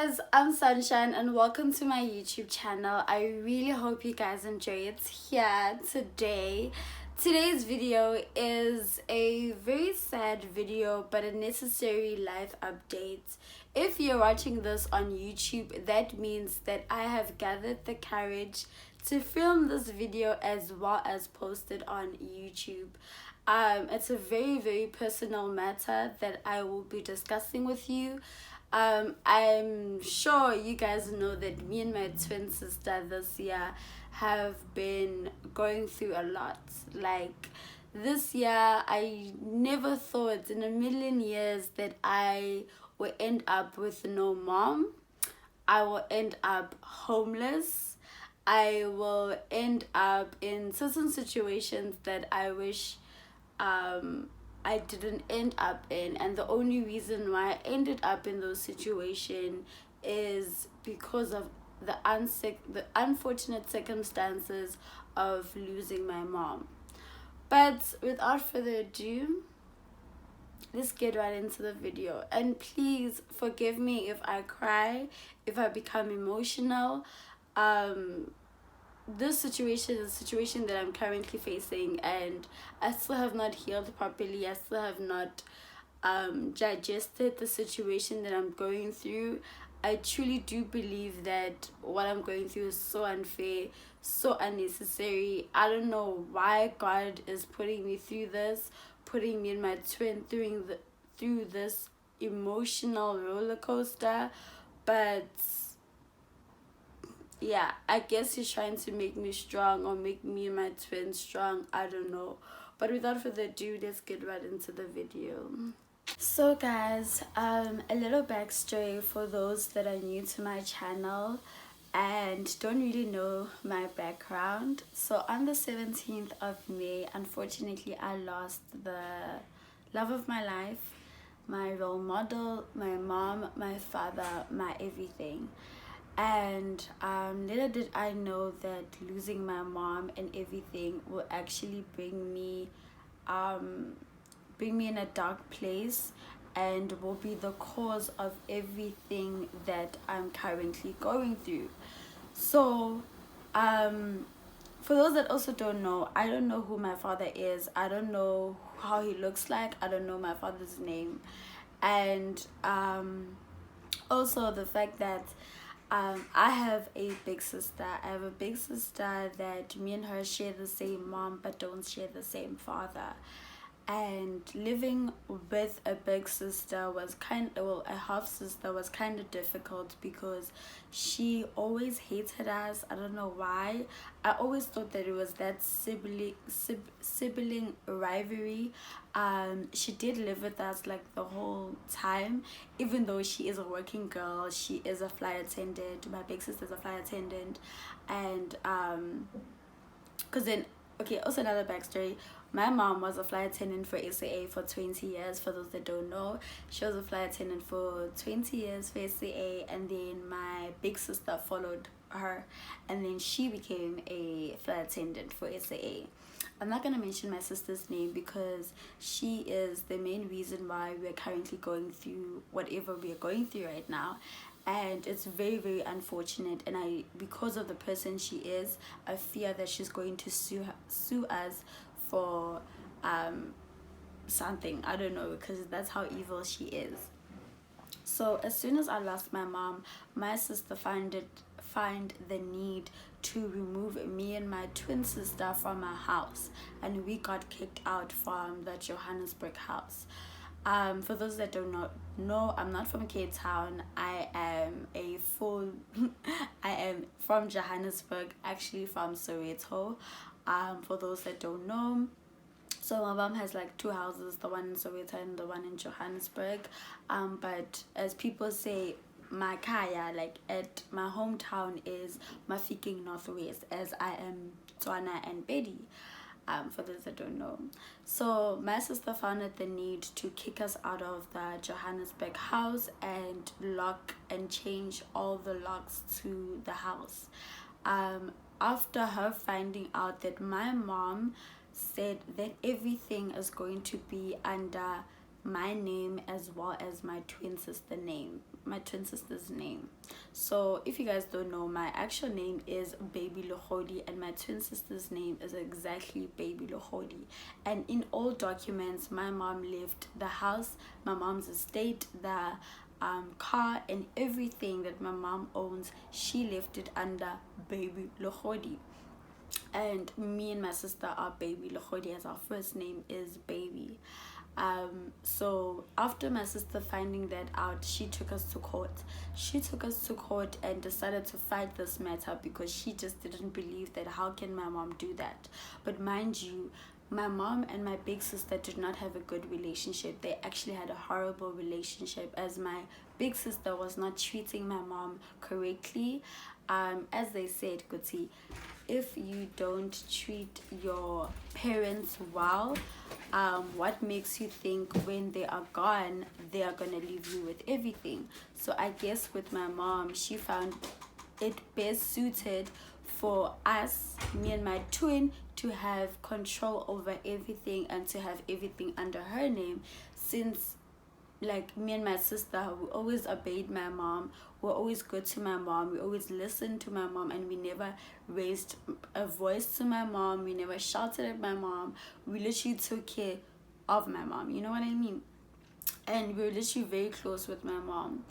guys, I'm Sunshine and welcome to my YouTube channel. I really hope you guys enjoy it here today. Today's video is a very sad video but a necessary life update. If you're watching this on YouTube, that means that I have gathered the courage to film this video as well as post it on YouTube. It's a very personal matter that I will be discussing with you. I'm sure you guys know that me and my twin sister this year have been going through a lot. Like this year, I never thought in a million years that I will end up with no mom. I will end up homeless. I will end up in certain situations that I wish I didn't end up in, and the only reason why I ended up in those situations is because of the unfortunate circumstances of losing my mom. But without further ado, let's get right into the video. And please forgive me if I cry, if I become emotional. This situation is a situation that I'm currently facing, and I still have not healed properly. I still have not digested the situation that I'm going through. I truly do believe that what I'm going through is so unfair, so unnecessary. I don't know why God is putting me through this, putting me and my twin through this emotional roller coaster, but yeah, I guess he's trying to make me strong or make me and my twin strong. I don't know. But without further ado, let's get right into the video. So guys, a little backstory for those that are new to my channel and don't really know my background. So on the 17th of May, unfortunately, I lost the love of my life, my role model, my mom, my father, my everything. And little did I know that losing my mom and everything will actually bring me in a dark place and will be the cause of everything that I'm currently going through. So for those that also don't know, I don't know who my father is. I don't know how he looks like. I don't know my father's name. And also the fact that I have a big sister. I have a big sister that me and her share the same mom but don't share the same father. And living with a big sister was a half sister was kind of difficult because she always hated us. I don't know why. I always thought that it was that sibling rivalry. She did live with us like the whole time, even though she is a working girl. She is a flight attendant. My big sister's a flight attendant, and because then, okay, also another backstory. My mom was a flight attendant for SAA for 20 years. For those that don't know, she was a flight attendant for 20 years for SAA, and then my big sister followed her, and then she became a flight attendant for SAA. I'm not going to mention my sister's name because she is the main reason why we're currently going through whatever we're going through right now. And it's very unfortunate, and because of the person she is, I fear that she's going to sue us for something. I don't know, because that's how evil she is. So as soon as I lost my mom, my sister find the need to remove me and my twin sister from our house, and we got kicked out from the Johannesburg house. For those that don't know, I'm not from Cape Town. I am I am from Johannesburg, actually from Soweto. For those that don't know, so my mom has like two houses, the one in Soweto and the one in Johannesburg. But as people say, my kaya, like at my hometown, is Mafikeng Northwest, as I am Tswana and Betty. For those that don't know. So my sister found the need to kick us out of the Johannesburg house and lock and change all the locks to the house. After her finding out that my mom said that everything is going to be under my name as well as my twin sister's name. So if you guys don't know, my actual name is Baby Lohodi, and my twin sister's name is exactly Baby Lohodi. And in all documents, my mom left the house, my mom's estate, the car, and everything that my mom owns, she left it under Baby Lohodi. And me and my sister are Baby Lohodi, as our first name is Baby. So after my sister finding that out, she took us to court. And decided to fight this matter because she just didn't believe that how can my mom do that. But mind you, my mom and my big sister did not have a good relationship. They actually had a horrible relationship, as my big sister was not treating my mom correctly. As they said, Guti, if you don't treat your parents well, what makes you think when they are gone they are gonna leave you with everything? So I guess with my mom, she found it best suited for us, me and my twin, to have control over everything and to have everything under her name, since like me and my sister, we always obeyed my mom, we're always good to my mom, we always listened to my mom, and we never raised a voice to my mom, we never shouted at my mom, we literally took care of my mom, you know what I mean? And we were literally very close with my mom.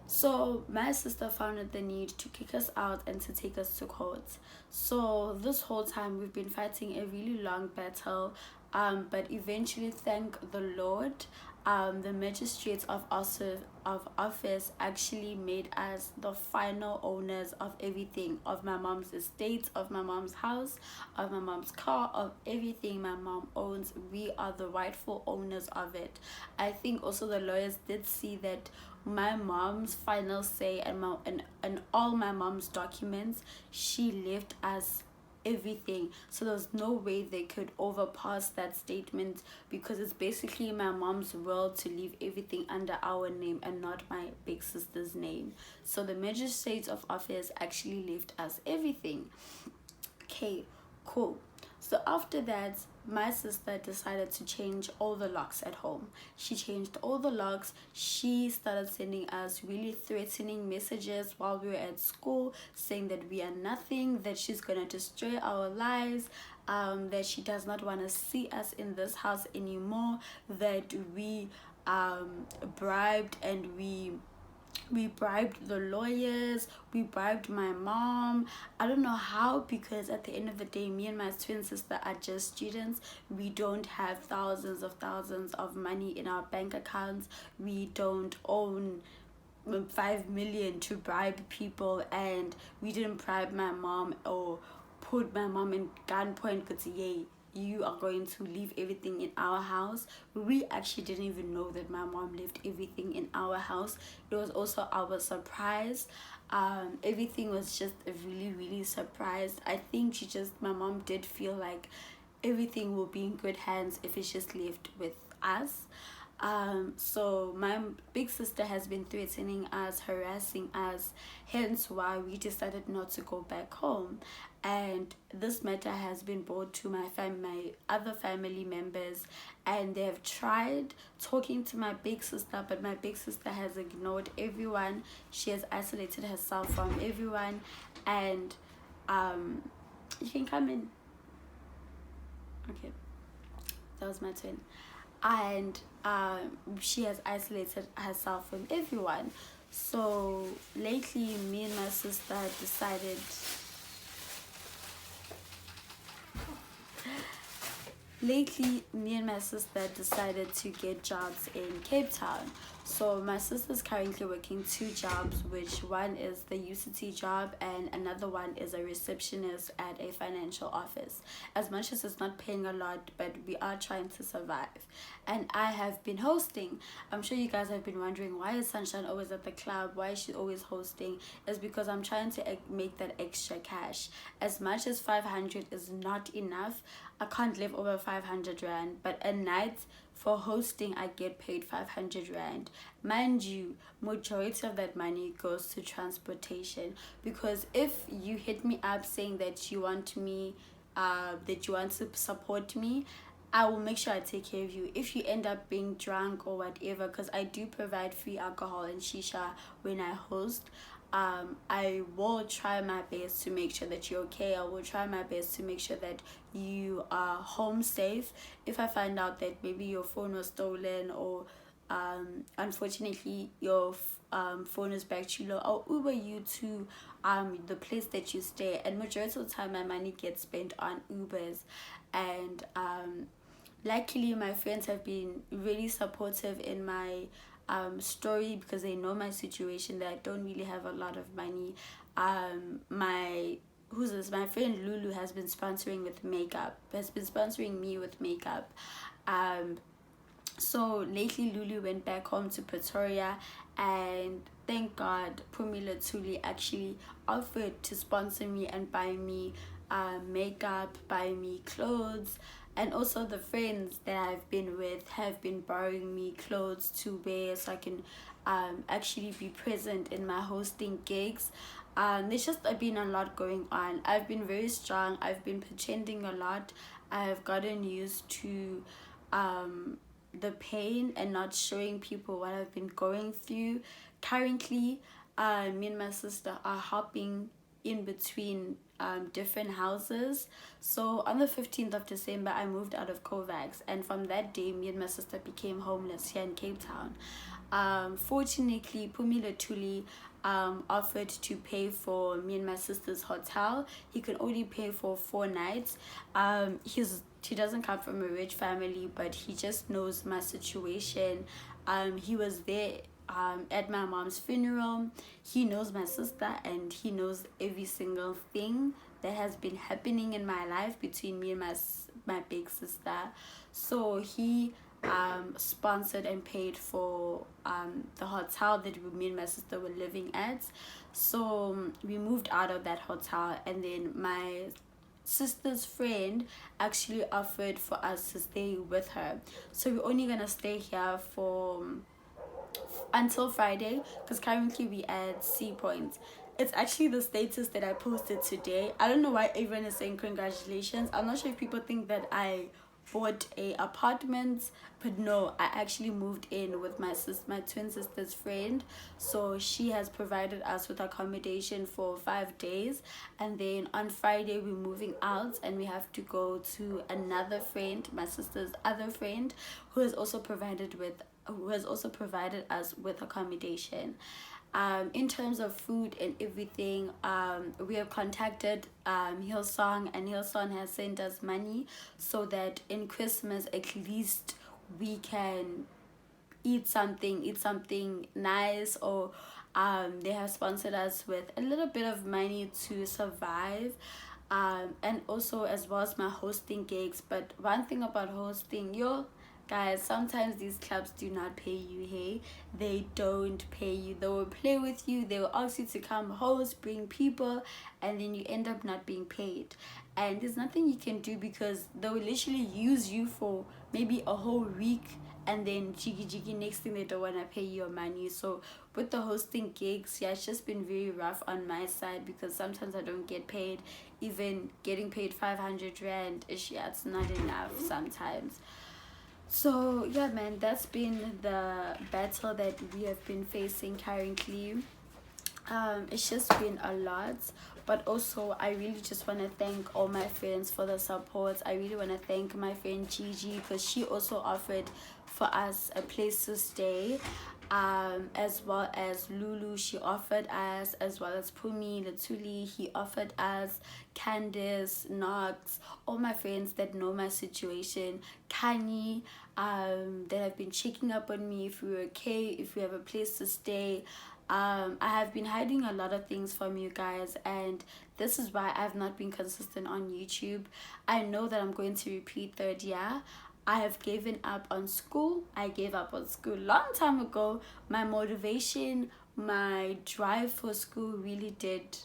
So my sister found the need to kick us out and to take us to court. So this whole time we've been fighting a really long battle, but eventually, thank the Lord, the magistrates of office actually made us the final owners of everything, of my mom's estate, of my mom's house, of my mom's car, of everything my mom owns. We are the rightful owners of it. I think also the lawyers did see that my mom's final say and all my mom's documents, she left us everything, so there's no way they could overpass that statement, because it's basically my mom's will to leave everything under our name and not my big sister's name. So the magistrates of office actually left us everything. Okay, cool. So after that, my sister decided to change all the locks at home. She changed all the locks. She started sending us really threatening messages while we were at school, saying that we are nothing, that she's gonna destroy our lives, that she does not want to see us in this house anymore, that we bribed, and we bribed the lawyers, we bribed my mom. I don't know how, because at the end of the day, me and my twin sister are just students. We don't have thousands of money in our bank accounts. We don't own 5 million to bribe people, and we didn't bribe my mom or put my mom in gunpoint because yay, you are going to leave everything in our house. We actually didn't even know that my mom left everything in our house. It was also our surprise. Everything was just a really surprised. I think my mom did feel like everything will be in good hands if it's just left with us. So my big sister has been threatening us, harassing us, hence why we decided not to go back home. And this matter has been brought to my other family members, and they have tried talking to my big sister, but my big sister has ignored everyone. She has isolated herself from everyone. And you can come in. Okay, that was my twin. And she has isolated herself from everyone. So lately, me and my sister decided to get jobs in Cape Town. So my sister's currently working 2 jobs, which one is the UCT job and another one is a receptionist at a financial office. As much as it's not paying a lot, but we are trying to survive. And I have been hosting. I'm sure you guys have been wondering, why is Sunshine always at the club? Why is she always hosting? It's because I'm trying to make that extra cash. As much as 500 is not enough, I can't live over 500 rand, but a night for hosting I get paid 500 rand. Mind you, majority of that money goes to transportation, because if you hit me up saying that you want to support me, I will make sure I take care of you. If you end up being drunk or whatever, because I do provide free alcohol and shisha when I host, I will try my best to make sure that you're okay. I will try my best to make sure that you are home safe. If I find out that maybe your phone was stolen, or unfortunately your phone is battery low, I'll Uber you to the place that you stay. And majority of the time my money gets spent on Ubers. And luckily my friends have been really supportive in my story, because they know my situation, that I don't really have a lot of money. My friend Lulu has been sponsoring me with makeup. So lately Lulu went back home to Pretoria, and thank God Pumila Tuli actually offered to sponsor me and buy me makeup, buy me clothes. And also the friends that I've been with have been borrowing me clothes to wear, so I can actually be present in my hosting gigs. There's just been a lot going on. I've been very strong. I've been pretending a lot. I've gotten used to the pain and not showing people what I've been going through. Currently, me and my sister are hopping in between different houses. So on the 15th of December, I moved out of Kovacs, and from that day, me and my sister became homeless here in Cape Town. Fortunately, Pumila Tuli offered to pay for me and my sister's hotel. He can only pay for 4 nights. He doesn't come from a rich family, but he just knows my situation. He was there at my mom's funeral. He knows my sister, and he knows every single thing that has been happening in my life between me and my big sister. So he sponsored and paid for the hotel that me and my sister were living at. So we moved out of that hotel, and then my sister's friend actually offered for us to stay with her. So we're only gonna stay here for until Friday, because currently we at Sea Point. It's actually the status that I posted today. I don't know why everyone is saying congratulations. I'm not sure if people think that I bought a apartment, but no, I actually moved in with my twin sister's friend. So she has provided us with accommodation for 5 days, and then on Friday we're moving out, and we have to go to another friend, my sister's other friend, who has also provided us with accommodation. In terms of food and everything, we have contacted Hillsong, and Hillsong has sent us money so that in Christmas at least we can eat something nice, or they have sponsored us with a little bit of money to survive. And also as well as my hosting gigs. But one thing about hosting, guys, sometimes these clubs do not pay you. Hey, they don't pay you. They will play with you, they will ask you to come host, bring people, and then you end up not being paid. And there's nothing you can do, because they will literally use you for maybe a whole week, and then jiggy next thing they don't want to pay you your money. So with the hosting gigs, yeah, it's just been very rough on my side, because sometimes I don't get paid. Even getting paid 500 rand ish, yeah, it's not enough sometimes. So yeah, man, that's been the battle that we have been facing currently. It's just been a lot, but also I really just want to thank all my friends for the support. I really want to thank my friend Gigi, because she also offered for us a place to stay, as well as Lulu, she offered us, as well as Pumi Latuli, he offered us, Candice, Knox, all my friends that know my situation, Kanye, that have been checking up on me if we're okay, if we have a place to stay. I have been hiding a lot of things from you guys, and this is why I've not been consistent on YouTube. I know that I'm going to repeat third year. I have given up on school. I gave up on school long time ago. My motivation, my drive for school really did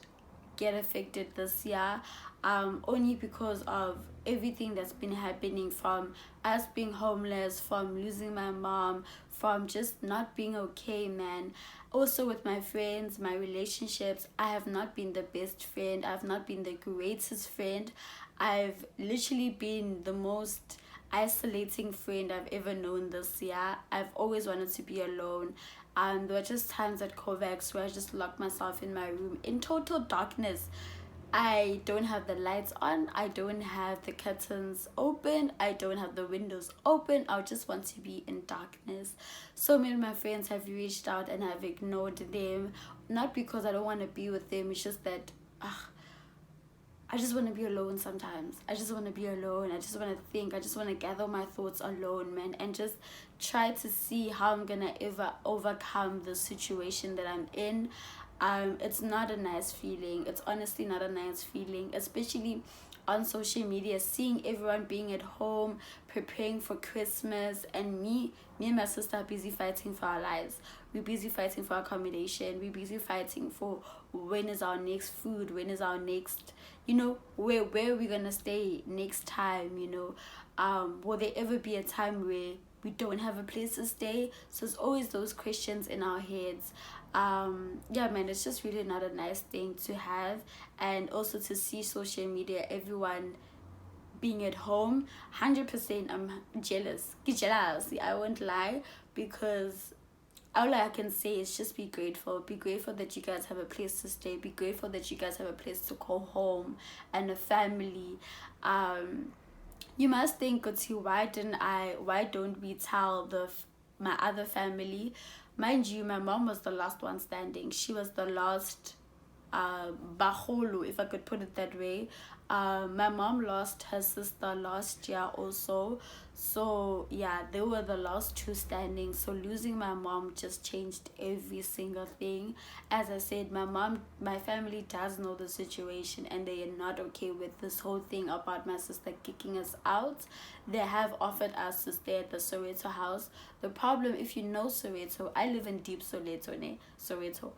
get affected this year, only because of everything that's been happening, from us being homeless, from losing my mom, from just not being okay, man. Also with my friends, my relationships, I have not been the best friend. I've not been the greatest friend. I've literally been the most isolating friend I've ever known this year. I've always wanted to be alone. There were just times at Kovacs where I just locked myself in my room in total darkness. I don't have the lights on, I don't have the curtains open, I don't have the windows open. I just want to be in darkness. So many of my friends have reached out and I've ignored them, not because I don't want to be with them, it's just that I just want to be alone sometimes. I just want to be alone. I just want to think. I just want to gather my thoughts alone, man, and just try to see how I'm gonna ever overcome the situation that I'm in. It's not a nice feeling. It's honestly not a nice feeling, especially on social media, seeing everyone being at home, preparing for Christmas, and me and my sister are busy fighting for our lives. We're busy fighting for accommodation. We're busy fighting for when is our next food, when is our next, where are we gonna stay next time, will there ever be a time where we don't have a place to stay? So it's always those questions in our heads. Yeah, man, it's just really not a nice thing to have. And also to see social media, everyone being at home, 100% I'm jealous. I won't lie, because all I can say is just be grateful. Be grateful that you guys have a place to stay. Be grateful that you guys have a place to call home and a family. You must think, Kutsi, why don't we tell my other family? Mind you, my mom was the last one standing. She was the last baholo, if I could put it that way. My mom lost her sister last year also, so yeah, they were the last two standing. So losing my mom just changed every single thing. As I said, my family does know the situation, and they are not okay with this whole thing about my sister kicking us out. They have offered us to stay at the Soweto house. The problem, if you know Soweto, I live in deep Soweto.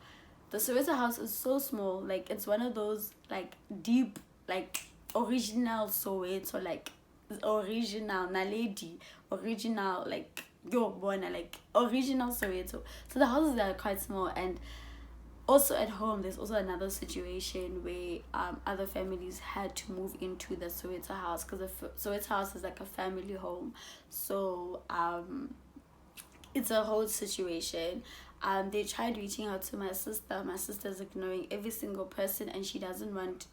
The Soweto house is so small, like it's one of those like deep, like original Soweto, like original Naledi, original like like original Soweto. So the houses are quite small. And also at home, there's also another situation where other families had to move into the Soweto house, because the Soweto house is like a family home. So it's a whole situation. They tried reaching out to my sister. My sister's ignoring every single person, and she doesn't want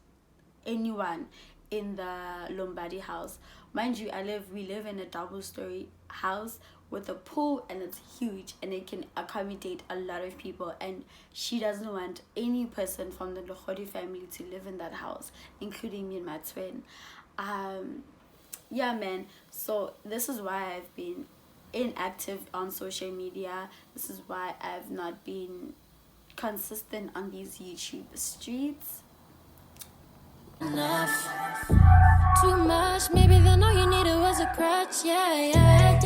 anyone in the Lombardi house. Mind you, we live in a double-story house with a pool, and it's huge, and it can accommodate a lot of people, and she doesn't want any person from the Lokhodi family to live in that house, including me and my twin. Yeah, man, so this is why I've been inactive on social media. This is why I've not been consistent on these YouTube streets. Enough. Too much, maybe then all you needed was a crutch, yeah.